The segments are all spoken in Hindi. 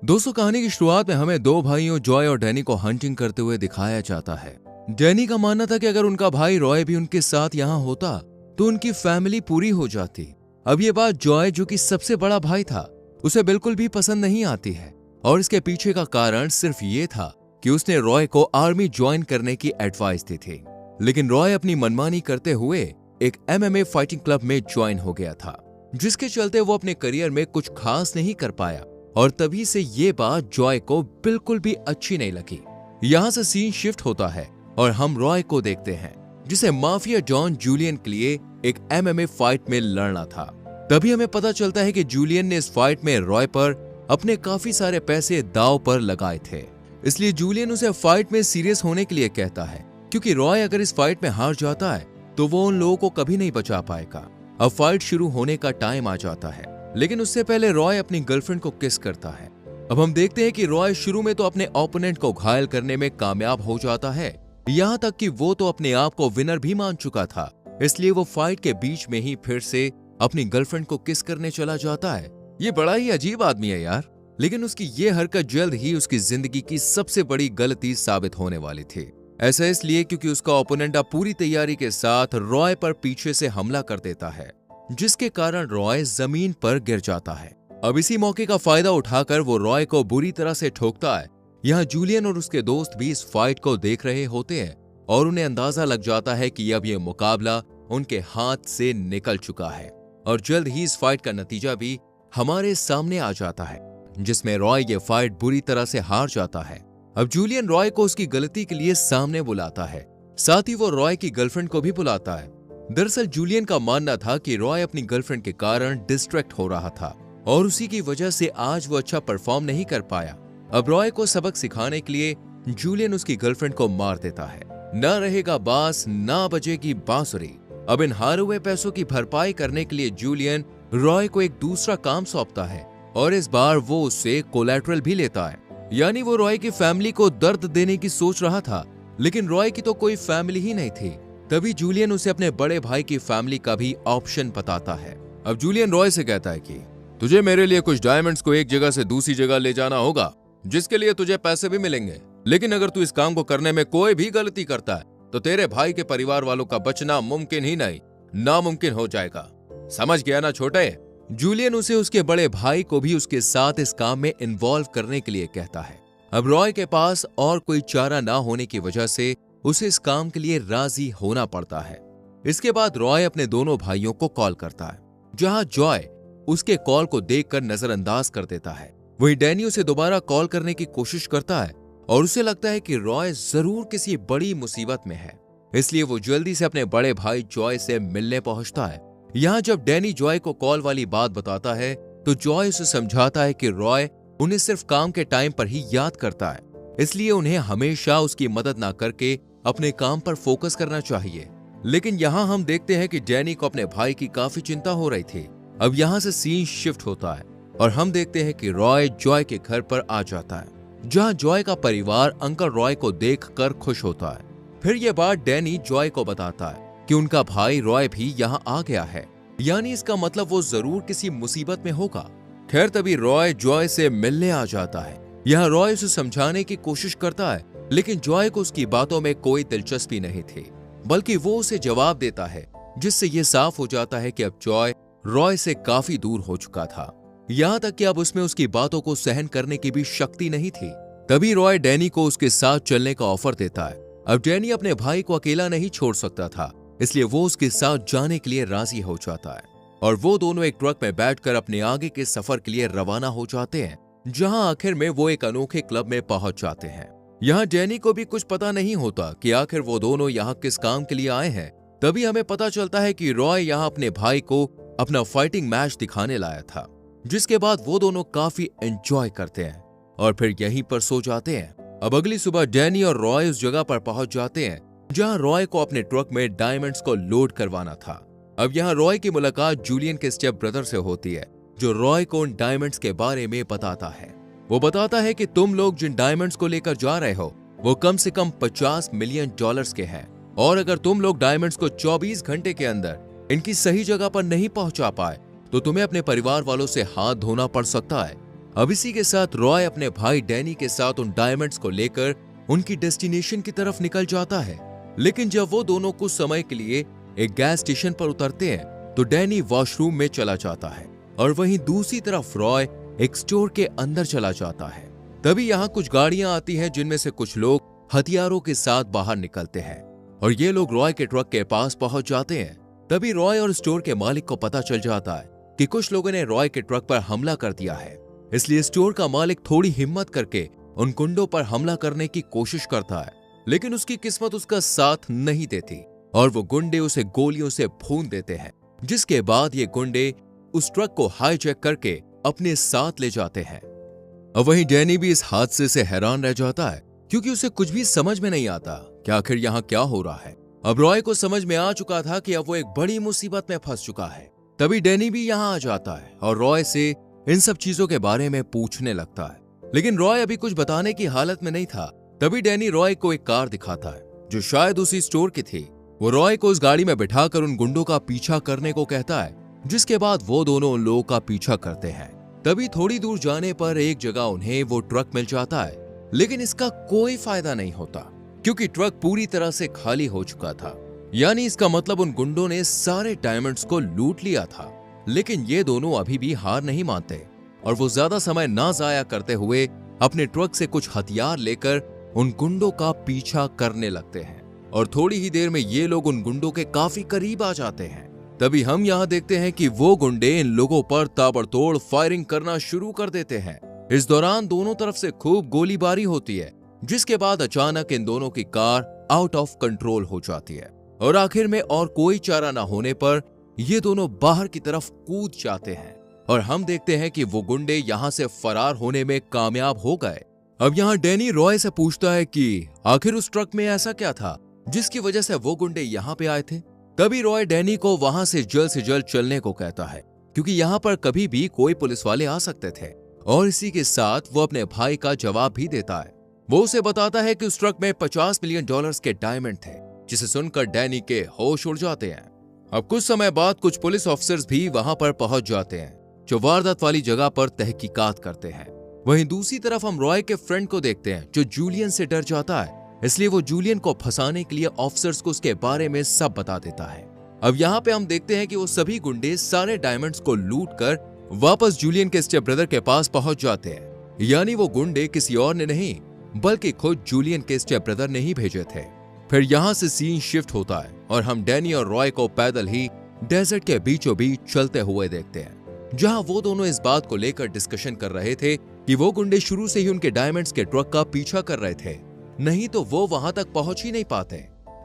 दोस्तों, कहानी की शुरुआत में हमें दो भाइयों जॉय और डैनी को हंटिंग करते हुए दिखाया जाता है। डैनी का मानना था कि अगर उनका भाई रॉय भी उनके साथ यहाँ होता तो उनकी फैमिली पूरी हो जाती। अब ये बात जॉय, जो कि सबसे बड़ा भाई था, उसे बिल्कुल भी पसंद नहीं आती है और इसके पीछे का कारण सिर्फ ये था कि उसने रॉय को आर्मी ज्वाइन करने की एडवाइस दी थी। लेकिन रॉय अपनी मनमानी करते हुए एक MMA फाइटिंग क्लब में ज्वाइन हो गया था, जिसके चलते वो अपने करियर में कुछ खास नहीं कर पाया और तभी से ये बात जॉय को बिल्कुल भी अच्छी नहीं लगी। यहाँ से सीन शिफ्ट होता है और हम रॉय को देखते हैं, जिसे माफिया डॉन जूलियन के लिए एक MMA फाइट में लड़ना था। तभी हमें पता चलता है कि जूलियन ने इस फाइट में रॉय पर अपने काफी सारे पैसे दांव पर लगाए थे। इसलिए जूलियन उसे फाइट में सीरियस होने के लिए कहता है, क्योंकि रॉय अगर इस फाइट में हार जाता है तो वो उन लोगों को कभी नहीं बचा पाएगा। अब फाइट शुरू होने का टाइम आ जाता है, लेकिन उससे पहले रॉय अपनी गर्लफ्रेंड को किस करता है। अब हम देखते हैं कि रॉय शुरू में तो अपने ओपोनेंट को घायल करने में कामयाब हो जाता है, यहाँ तक कि वो तो अपने आप को विनर भी मान चुका था। इसलिए वो फाइट के बीच में ही फिर से अपनी गर्लफ्रेंड को किस करने चला जाता है। ये बड़ा ही अजीब आदमी है यार, लेकिन उसकी ये हरकत जल्द ही उसकी जिंदगी की सबसे बड़ी गलती साबित होने वाली थी। ऐसा इसलिए क्योंकि उसका ओपोनेंट अब पूरी तैयारी के साथ रॉय पर पीछे से हमला कर देता है, जिसके कारण रॉय जमीन पर गिर जाता है। अब इसी मौके का फायदा उठाकर वो रॉय को बुरी तरह से ठोकता है। यहाँ जूलियन और उसके दोस्त भी इस फाइट को देख रहे होते हैं और उन्हें अंदाजा लग जाता है कि अब ये मुकाबला उनके हाथ से निकल चुका है और जल्द ही इस फाइट का नतीजा भी हमारे सामने आ जाता है, जिसमें रॉय ये फाइट बुरी तरह से हार जाता है। अब जूलियन रॉय को उसकी गलती के लिए सामने बुलाता है, साथ ही वो रॉय की गर्लफ्रेंड को भी बुलाता है। दरअसल जूलियन का मानना था कि रॉय अपनी गर्लफ्रेंड के कारण डिस्ट्रैक्ट हो रहा था और उसी की वजह से आज वो अच्छा परफॉर्म नहीं कर पाया। अब रॉय को सबक सिखाने के लिए जूलियन उसकी गर्लफ्रेंड को मार देता है। ना रहेगा बांस, ना बजेगी बांसुरी। अब इन हारे हुए पैसों की भरपाई करने के लिए जूलियन रॉय को एक दूसरा काम सौंपता है और इस बार वो उससे कोलैटरल भी लेता है। यानी वो रॉय की फैमिली को दर्द देने की सोच रहा था, लेकिन रॉय की तो कोई फैमिली ही नहीं थी। तभी जूलियन उसे अपने बड़े भाई की फैमिली का भी ऑप्शन बताता है। अब जूलियन रॉय से कहता है कि तुझे मेरे लिए कुछ डायमंड्स को एक जगह से दूसरी जगह ले जाना होगा, जिसके लिए तुझे पैसे भी मिलेंगे। लेकिन अगर तू इस काम को करने में कोई भी गलती करता है तो तेरे भाई के परिवार वालों का बचना मुमकिन ही नहीं, नामुमकिन हो जाएगा। समझ गया ना छोटे? जूलियन उसे उसके बड़े भाई को भी उसके साथ इस काम में इन्वॉल्व करने के लिए कहता है। अब रॉय के पास और कोई चारा ना होने की वजह से उसे इस काम के लिए राजी होना पड़ता है। इसके बाद रॉय अपने दोनों भाइयों को कॉल करता है, जहां जॉय उसके कॉल को देखकर नजरअंदाज कर देता है। वहीं डैनी उसे दोबारा कॉल करने की कोशिश करता है और उसे लगता है कि रॉय जरूर किसी बड़ी मुसीबत में है, इसलिए वो जल्दी से अपने बड़े भाई जॉय से मिलने पहुंचता है। यहाँ जब डैनी जॉय को कॉल वाली बात बताता है तो जॉय उसे समझाता है कि रॉय उन्हें सिर्फ काम के टाइम पर ही याद करता है, इसलिए उन्हें हमेशा उसकी मदद ना करके अपने काम पर फोकस करना चाहिए। लेकिन यहाँ हम देखते हैं कि डैनी को अपने भाई की काफी चिंता हो रही थी। अब यहाँ से सीन शिफ्ट होता है और हम देखते हैं कि रॉय जॉय के घर पर आ जाता है, जहाँ जॉय का परिवार अंकल रॉय को देखकर खुश होता है। फिर यह बात डैनी जॉय को बताता है कि उनका भाई रॉय भी यहाँ आ गया है, यानी इसका मतलब वो जरूर किसी मुसीबत में होगा। खैर तभी रॉय जॉय से मिलने आ जाता है। यहाँ रॉय उसे समझाने की कोशिश करता है, लेकिन जॉय को उसकी बातों में कोई दिलचस्पी नहीं थी, बल्कि वो उसे जवाब देता है, जिससे ये साफ हो जाता है कि अब जॉय रॉय से काफी दूर हो चुका था। यहाँ तक कि अब उसमें उसकी बातों को सहन करने की भी शक्ति नहीं थी। तभी रॉय डैनी को उसके साथ चलने का ऑफर देता है। अब डैनी अपने भाई को अकेला नहीं छोड़ सकता था, इसलिए वो उसके साथ जाने के लिए राजी हो जाता है और वो दोनों एक ट्रक में बैठकर अपने आगे के सफर के लिए रवाना हो जाते हैं, जहां आखिर में वो एक अनोखे क्लब में पहुंच जाते हैं। यहाँ डैनी को भी कुछ पता नहीं होता कि आखिर वो दोनों यहाँ किस काम के लिए आए हैं। तभी हमें पता चलता है कि रॉय यहाँ अपने भाई को अपना फाइटिंग मैच दिखाने लाया था, जिसके बाद वो दोनों काफी एंजॉय करते हैं और फिर यहीं पर सो जाते हैं। अब अगली सुबह डैनी और रॉय उस जगह पर पहुंच जाते हैं जहां रॉय को अपने ट्रक में डायमंड्स को लोड करवाना था। अब यहाँ रॉय की मुलाकात जूलियन के स्टेप ब्रदर से होती है, जो रॉय को उन डायमंड्स के बारे में बताता है। वो बताता है कि तुम लोग जिन डायमंड्स को लेकर जा रहे हो वो कम से कम $50 मिलियन के हैं और अगर तुम लोग डायमंड्स को 24 घंटे के अंदर इनकी सही जगह पर नहीं पहुंचा पाए तो तुम्हें अपने परिवार वालों से हाथ धोना पड़ सकता है। अब इसी के साथ रॉय अपने भाई डैनी के साथ उन डायमंड्स को लेकर उनकी डेस्टिनेशन की तरफ निकल जाता है। लेकिन जब वो दोनों कुछ समय के लिए एक गैस स्टेशन पर उतरते हैं तो डैनी वॉशरूम में चला जाता है और वहीं दूसरी तरफ रॉय एक स्टोर के अंदर चला जाता है। तभी यहाँ कुछ गाड़ियां आती हैं जिनमें से कुछ लोग हथियारों के साथ बाहर निकलते हैं और ये लोग रॉय के ट्रक के पास पहुंच जाते हैं। तभी रॉय और स्टोर के मालिक को पता चल जाता है कि कुछ लोगों ने रॉय के ट्रक पर हमला कर दिया है। इसलिए स्टोर का मालिक थोड़ी हिम्मत करके उन गुंडों पर हमला करने की कोशिश करता है, लेकिन उसकी किस्मत उसका साथ नहीं देती और वो गुंडे उसे गोलियों से भून देते हैं। जिसके बाद ये गुंडे उस ट्रक को हाईजैक करके अपने साथ ले जाते हैं। अब वहीं डैनी भी इस हादसे से हैरान रह जाता है क्योंकि उसे कुछ भी समझ में नहीं आता कि आखिर यहाँ क्या हो रहा है। अब रॉय को समझ में आ चुका था कि अब वो एक बड़ी मुसीबत में फंस चुका है। तभी डैनी भी यहाँ आ जाता है और रॉय से इन सब चीजों के बारे में पूछने लगता है, लेकिन रॉय अभी कुछ बताने की हालत में नहीं था। तभी डैनी रॉय को एक कार दिखाता है जो शायद उसी स्टोर की थी। वो रॉय को उस गाड़ी में बिठाकर उन गुंडों का पीछा करने को कहता है, जिसके बाद वो दोनों उन लोगों का पीछा करते हैं। तभी थोड़ी दूर जाने पर एक जगह उन्हें वो ट्रक मिल जाता है, लेकिन इसका कोई फायदा नहीं होता क्योंकि ट्रक पूरी तरह से खाली हो चुका था। यानी इसका मतलब उन गुंडों ने सारे डायमंड्स को लूट लिया था। लेकिन ये दोनों अभी भी हार नहीं मानते और वो ज्यादा समय ना जाया करते हुए अपने ट्रक से कुछ हथियार लेकर उन गुंडों का पीछा करने लगते हैं और थोड़ी ही देर में ये लोग उन गुंडों के काफी करीब आ जाते हैं। तभी हम यहाँ देखते हैं कि वो गुंडे इन लोगों पर ताबड़तोड़ फायरिंग करना शुरू कर देते हैं। इस दौरान दोनों तरफ से खूब गोलीबारी होती है, जिसके बाद अचानक इन दोनों की कार आउट ऑफ कंट्रोल हो जाती है और आखिर में और कोई चारा ना होने पर ये दोनों बाहर की तरफ कूद जाते हैं और हम देखते हैं कि वो गुंडे यहाँ से फरार होने में कामयाब हो गए। अब यहाँ डैनी रॉय से पूछता है कि आखिर उस ट्रक में ऐसा क्या था जिसकी वजह से वो गुंडे यहाँ पे आए थे। तभी रॉय डैनी को वहां से जल्द चलने को कहता है क्योंकि यहाँ पर कभी भी कोई पुलिस वाले आ सकते थे और इसी के साथ वो अपने भाई का जवाब भी देता है। वो उसे बताता है कि उस ट्रक में $50 मिलियन के डायमंड थे, जिसे सुनकर डैनी के होश उड़ जाते हैं। अब कुछ समय बाद कुछ पुलिस ऑफिसर्स भी वहां पर पहुंच जाते हैं जो वारदात वाली जगह पर तहकीकात करते हैं। वहीं दूसरी तरफ हम रॉय के फ्रेंड को देखते हैं जो जूलियन से डर जाता है, इसलिए वो जूलियन को फंसाने के लिए ऑफिसर्स को उसके बारे में सब बता देता है। अब यहाँ पे हम देखते हैं कि वो सभी गुंडे सारे डायमंड्स को लूट कर वापस जूलियन के स्टेप ब्रदर के पास पहुंच जाते हैं। यानी वो गुंडे किसी और ने नहीं बल्कि खुद जूलियन के स्टेप ब्रदर ने ही भेजे थे। फिर यहाँ से सीन शिफ्ट होता है और हम डैनी और रॉय को पैदल ही डेजर्ट के बीचों बीच चलते हुए देखते हैं, जहां वो दोनों इस बात को लेकर डिस्कशन कर रहे थे कि वो गुंडे शुरू से ही उनके डायमंड्स के ट्रक का पीछा कर रहे थे, नहीं तो वो वहां तक पहुंच ही नहीं पाते।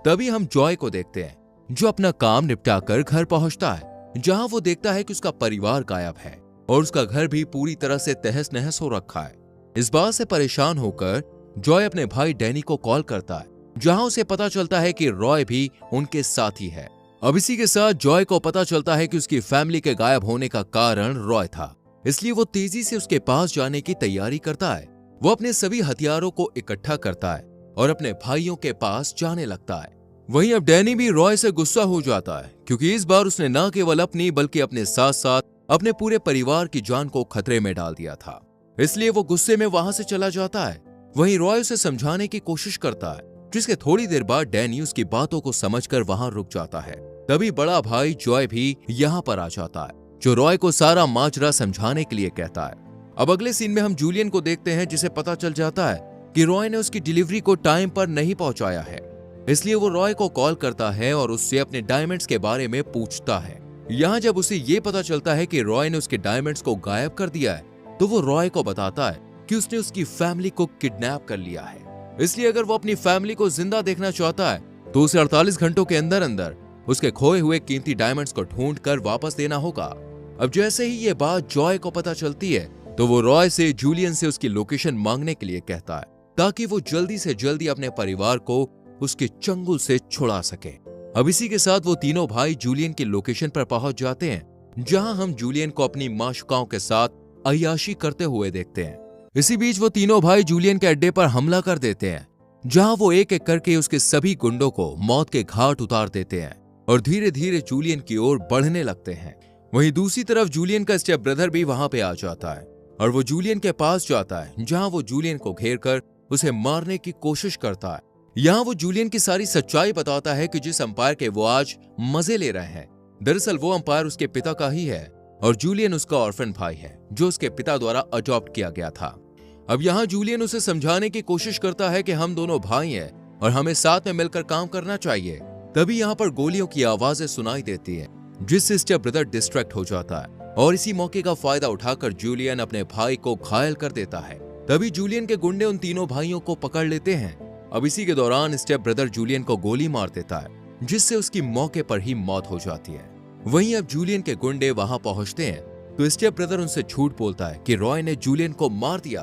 तभी हम जॉय को देखते हैं जो अपना काम निपटाकर घर पहुंचता है, जहां वो देखता है कि उसका परिवार गायब है और उसका घर भी पूरी तरह से तहस नहस हो रखा है। इस बात से परेशान होकर जॉय अपने भाई डैनी को कॉल करता है, जहां उसे पता चलता है कि रॉय भी उनके साथ ही है। अब इसी के साथ जॉय को पता चलता है कि उसकी फैमिली के गायब होने का कारण रॉय था, इसलिए वो तेजी से उसके पास जाने की तैयारी करता है। वो अपने सभी हथियारों को इकट्ठा करता है और अपने भाइयों के पास जाने लगता है। वहीं अब डैनी भी रॉय से गुस्सा हो जाता है क्योंकि इस बार उसने न केवल अपनी बल्कि अपने साथ साथ अपने पूरे परिवार की जान को खतरे में डाल दिया था, इसलिए वो गुस्से में वहां से चला जाता है। वहीं रॉय उसे समझाने की कोशिश करता है, जिसके थोड़ी देर बाद डैनी उसकी बातों को समझकर वहां रुक जाता है। तभी बड़ा भाई जॉय भी यहाँ पर आ जाता है, जो रॉय को सारा माजरा समझाने के लिए कहता है। अब अगले सीन में हम जूलियन को देखते हैं, जिसे पता चल जाता है कि रॉय ने उसकी डिलीवरी को टाइम पर नहीं पहुंचाया है, इसलिए वो रॉय को कॉल करता है और उससे अपने डायमंड्स के बारे में पूछता है। यहाँ जब उसे ये पता चलता है कि रॉय ने उसके डायमंड्स को गायब कर दिया है, तो वो रॉय को बताता है कि उसने उसकी फैमिली को किडनैप कर लिया है, इसलिए अगर वो अपनी फैमिली को जिंदा देखना चाहता है तो उसे 48 घंटों के अंदर अंदर उसके खोए हुए कीमती डायमंड्स को ढूंढ कर वापस देना होगा। अब जैसे ही ये बात जॉय को पता चलती है तो वो रॉय से जूलियन से उसकी लोकेशन मांगने के लिए कहता है, ताकि वो जल्दी से जल्दी अपने परिवार को उसके चंगुल से छुड़ा सके। अब इसी के साथ वो तीनों भाई जूलियन की लोकेशन पर पहुंच जाते हैं, जहां हम जूलियन को अपनी माशुकाओं के साथ अय्याशी करते हुए देखते हैं। इसी बीच वो तीनों भाई जूलियन के अड्डे पर हमला कर देते हैं, जहां वो एक एक करके उसके सभी गुंडों को मौत के घाट उतार देते हैं और धीरे धीरे जूलियन की ओर बढ़ने लगते हैं। वहीं दूसरी तरफ जूलियन का स्टेप ब्रदर भी वहां पे आ जाता है और वो जूलियन के पास जाता है, जहां वो जूलियन को घेर कर उसे मारने की कोशिश करता है। यहाँ वो जूलियन की सारी सच्चाई बताता है कि जिस अंपायर के वो आज मजे ले रहे हैं, दरअसल वो अंपायर उसके पिता का ही है और जूलियन उसका ऑर्फन भाई है जो उसके पिता द्वारा अडॉप्ट किया गया था। अब यहाँ जूलियन उसे समझाने की कोशिश करता है कि हम दोनों भाई हैं और हमें साथ में मिलकर काम करना चाहिए। तभी यहाँ पर गोलियों की आवाजें सुनाई देती है, जिससे स्टेप ब्रदर डिस्ट्रैक्ट हो जाता है और इसी मौके का फायदा उठाकर जूलियन अपने भाई को घायल कर देता है। तभी जूलियन के गुंडे उन तीनों भाइयों को पकड़ लेते हैं। अब इसी के दौरान स्टेप ब्रदर जूलियन को गोली मार देता है, जिससे उसकी मौके पर ही मौत हो जाती है। वहीं अब जूलियन के गुंडे वहां पहुंचते हैं तो स्टेप ब्रदर उनसे झूठ बोलता है कि रॉय ने जूलियन को मार दिया।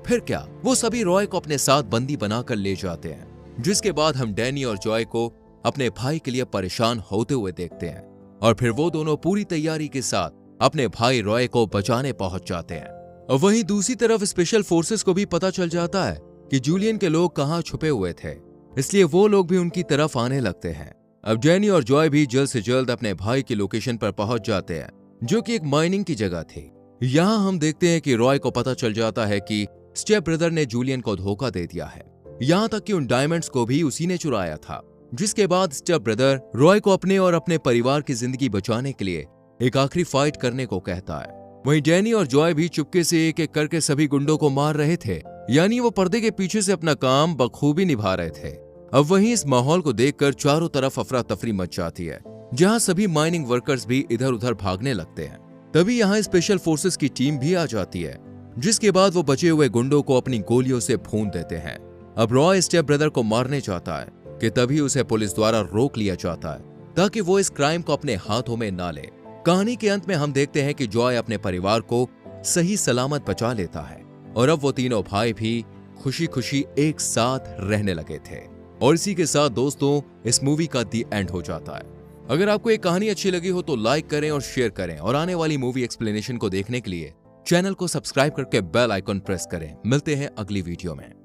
फिर क्या, वो सभी रॉय को अपने साथ बंदी बनाकर ले जाते हैं, जिसके बाद हम डैनी और जॉय को अपने भाई के लिए परेशान होते हुए देखते हैं और फिर वो दोनों पूरी तैयारी के साथ अपने भाई रॉय को बचाने पहुंच जाते हैं। और वहीं दूसरी तरफ स्पेशल फोर्सेस को भी पता चल जाता है कि जूलियन के लोग कहां छुपे हुए थे, इसलिए वो लोग भी उनकी तरफ आने लगते हैं। अब डैनी और जॉय भी जल्द से जल्द अपने भाई की लोकेशन पर पहुंच जाते हैं, जो कि एक माइनिंग की जगह थी। यहाँ हम देखते हैं कि रॉय को पता चल जाता है कि स्टेप ब्रदर ने जूलियन को धोखा दे दिया है, यहाँ तक कि उन डायमंड्स को भी उसी ने चुराया था। जिसके बाद स्टेप ब्रदर रॉय को अपने और अपने परिवार की जिंदगी बचाने के लिए एक आखिरी फाइट करने को कहता है। वहीं डैनी और जॉय भी चुपके से एक एक करके सभी गुंडों को मार रहे थे, यानी वो पर्दे के पीछे से अपना काम बखूबी निभा रहे थे। अब वहीं इस माहौल को देखकर चारों तरफ अफरा तफरी मच जाती है, जहां सभी माइनिंग वर्कर्स भी इधर उधर भागने लगते हैं। तभी यहाँ स्पेशल फोर्सेस की टीम भी आ जाती है, जिसके बाद वो बचे हुए गुंडों को अपनी गोलियों से भून देते हैं। अब रॉय स्टेप ब्रदर को मारने चाहता है कि तभी उसे पुलिस द्वारा रोक लिया जाता है ताकि वो इस क्राइम को अपने हाथों में ना ले। कहानी के अंत में हम देखते हैं कि जॉय अपने परिवार को सही सलामत बचा लेता है और अब वो तीनों भाई भी खुशी खुशी एक साथ रहने लगे थे। और इसी के साथ दोस्तों इस मूवी का दी एंड हो जाता है। अगर आपको ये कहानी अच्छी लगी हो तो लाइक करें और शेयर करें और आने वाली मूवी एक्सप्लेनेशन को देखने के लिए चैनल को सब्सक्राइब करके बेल आइकन प्रेस करें। मिलते हैं अगली वीडियो में।